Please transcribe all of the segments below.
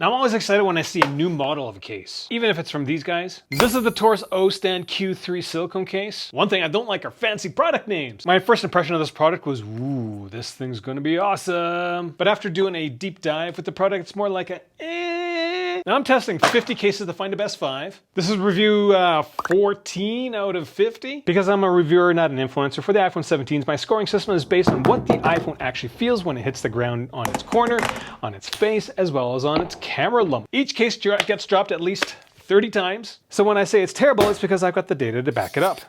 Now I'm always excited when I see a new model of a case, even if it's from these guys. This is the Torras O-Stand Q3 silicone case. One thing I don't like are fancy product names. My first impression of this product was, ooh, this thing's gonna be awesome. But after doing a deep dive with the product, it's more like a eh. Now I'm testing 50 cases to find the best 5. This is review 14 out of 50. Because I'm a reviewer, not an influencer, for the iPhone 17s, my scoring system is based on what the iPhone actually feels when it hits the ground on its corner, on its face, as well as on its camera lump. Each case gets dropped at least 30 times. So when I say it's terrible, it's because I've got the data to back it up.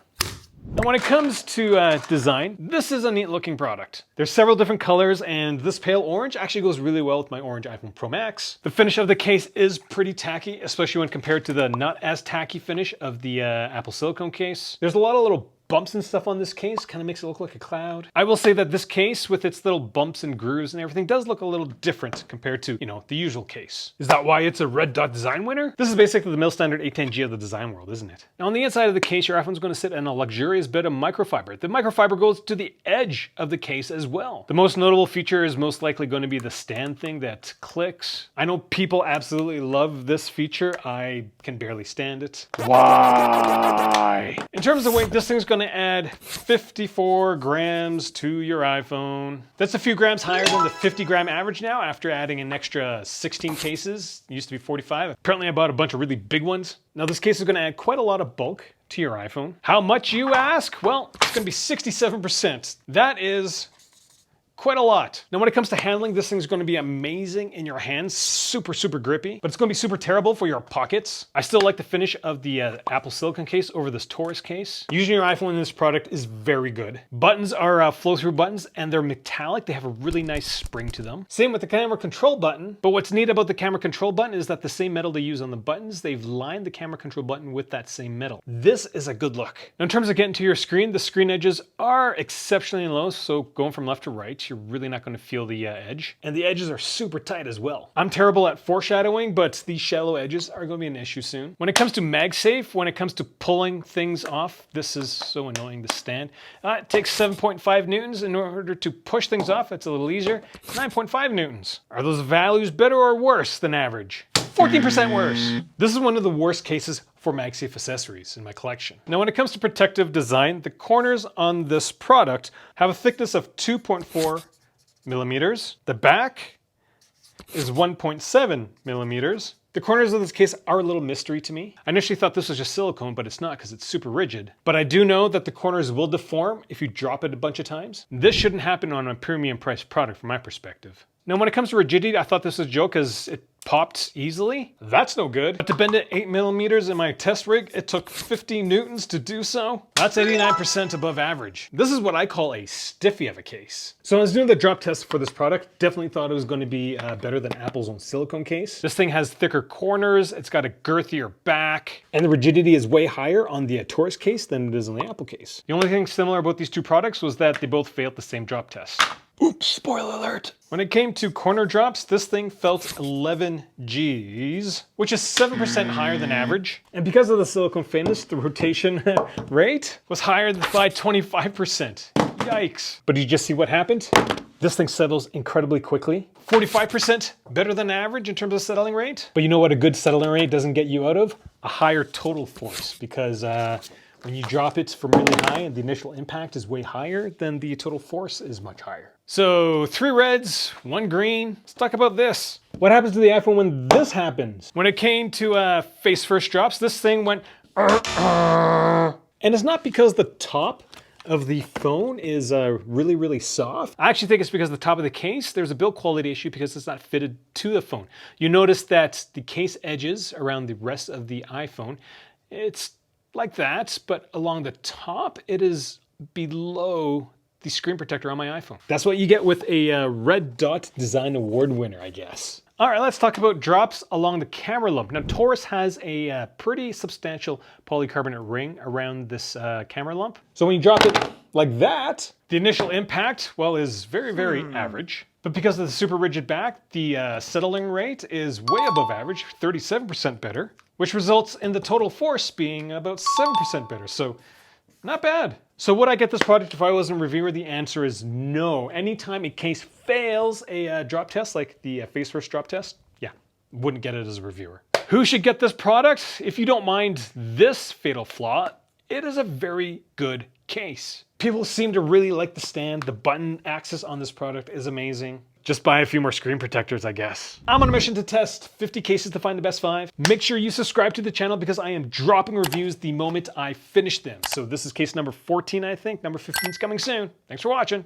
Now when it comes to design, this is a neat looking product. There's several different colors, and this pale orange actually goes really well with my orange iPhone Pro Max. The finish of the case is pretty tacky, especially when compared to the not as tacky finish of the Apple Silicone case. There's a lot of little bumps and stuff on this case, kind of makes it look like a cloud. I will say that this case with its little bumps and grooves and everything does look a little different compared to, the usual case. Is that why it's a red dot design winner? This is basically the mil standard 810G of the design world, isn't it? Now on the inside of the case, your iPhone's going to sit in a luxurious bit of microfiber. The microfiber goes to the edge of the case as well. The most notable feature is most likely going to be the stand thing that clicks. I know people absolutely love this feature. I can barely stand it. Why? In terms of weight, this thing's going to add 54 grams to your iPhone. That's a few grams higher than the 50-gram average now after adding an extra 16 cases. It used to be 45. Apparently I bought a bunch of really big ones. Now this case is going to add quite a lot of bulk to your iPhone. How much, you ask? Well, it's going to be 67%. That is quite a lot. Now when it comes to handling, this thing's going to be amazing in your hands, super grippy, but it's going to be super terrible for your pockets. I still like the finish of the Apple Silicone case over this Torras case. Using your iPhone in this product is very good. Buttons are flow-through buttons, and they're metallic. They have a really nice spring to them. Same with the camera control button, but what's neat about the camera control button is that the same metal they use on the buttons, they've lined the camera control button with that same metal. This is a good look. Now in terms of getting to your screen, the screen edges are exceptionally low, so going from left to right, you're really not going to feel the edge. And the edges are super tight as well. I'm terrible at foreshadowing, but these shallow edges are going to be an issue soon. When it comes to MagSafe, when it comes to pulling things off, this is so annoying, the stand. It takes 7.5 newtons in order to push things off. It's a little easier. 9.5 newtons. Are those values better or worse than average? 14% worse. This is one of the worst cases for MagSafe accessories in my collection. Now when it comes to protective design, the corners on this product have a thickness of 2.4 millimeters. The back is 1.7 millimeters. The corners of this case are a little mystery to me. I initially thought this was just silicone, but it's not because it's super rigid. But I do know that the corners will deform if you drop it a bunch of times. This shouldn't happen on a premium priced product from my perspective. Now when it comes to rigidity, I thought this was a joke because it popped easily. That's no good. But to bend it 8 millimeters in my test rig, it took 50 newtons to do so. That's 89% above average. This is what I call a stiffy of a case. So when I was doing the drop test for this product, definitely thought it was going to be better than Apple's own silicone case. This thing has thicker corners, it's got a girthier back, and the rigidity is way higher on the Torras case than it is on the Apple case. The only thing similar about these two products was that they both failed the same drop test. Oops, spoiler alert. When it came to corner drops, this thing felt 11 Gs, which is 7% higher than average. And because of the silicone thickness, the rotation rate was higher by 25%. Yikes. But did you just see what happened? This thing settles incredibly quickly. 45% better than average in terms of settling rate. But you know what a good settling rate doesn't get you out of? A higher total force, because when you drop it from really high and the initial impact is way higher, then the total force is much higher. So 3 reds, 1 green. Let's talk about this. What happens to the iPhone when this happens? When it came to face first drops, this thing went and it's not because the top of the phone is really soft. I actually think it's because the top of the case, there's a build quality issue because it's not fitted to the phone. You notice that the case edges around the rest of the iPhone, it's like that, but along the top, it is below the screen protector on my iPhone. That's what you get with a Red Dot Design Award winner, I guess. All right, let's talk about drops along the camera lump. Now, Torras has a pretty substantial polycarbonate ring around this camera lump. So when you drop it like that, the initial impact, well, is very average. But because of the super rigid back, the settling rate is way above average, 37% better, which results in the total force being about 7% better. So not bad. So would I get this product if I wasn't a reviewer? The answer is no. Anytime a case fails a drop test, like the face first drop test, yeah, wouldn't get it as a reviewer. Who should get this product? If you don't mind this fatal flaw, it is a very good case. People seem to really like the stand. The button access on this product is amazing. Just buy a few more screen protectors, I guess. I'm on a mission to test 50 cases to find the best 5. Make sure you subscribe to the channel because I am dropping reviews the moment I finish them. So this is case number 14, I think. Number 15 is coming soon. Thanks for watching.